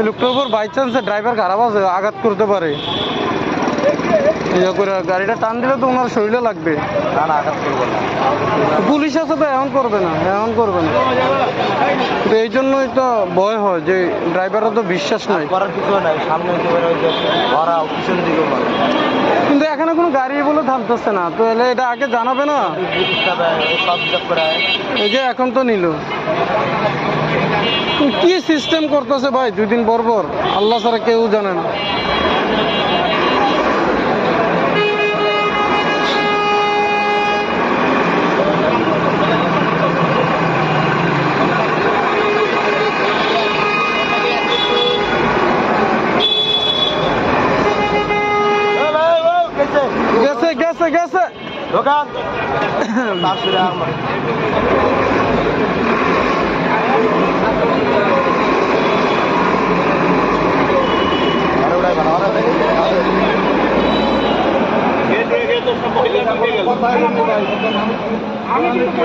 লোকটার উপর by chance driver খারাপ আছে, আঘাত করতে পারে। গাড়িটা টান দিলে তো ওনার শরীরে লাগবে। পুলিশ আছে তো এমন করবে না, এমন করবে না। তো এই জন্যই তো ভয় হয় যে ড্রাইভারও তো বিশ্বাস নাই। কিন্তু এখানে কোনো গাড়ি বলে থামতেছে না, তো এলে এটা আগে জানাবে না। এই যে এখন তো নিল, কি সিস্টেম করতেছে ভাই 2 দিন পর পর, আল্লাহ ছাড়া কেউ জানে না। গেছে গেছে গেছে দোকান আমি কিন্তু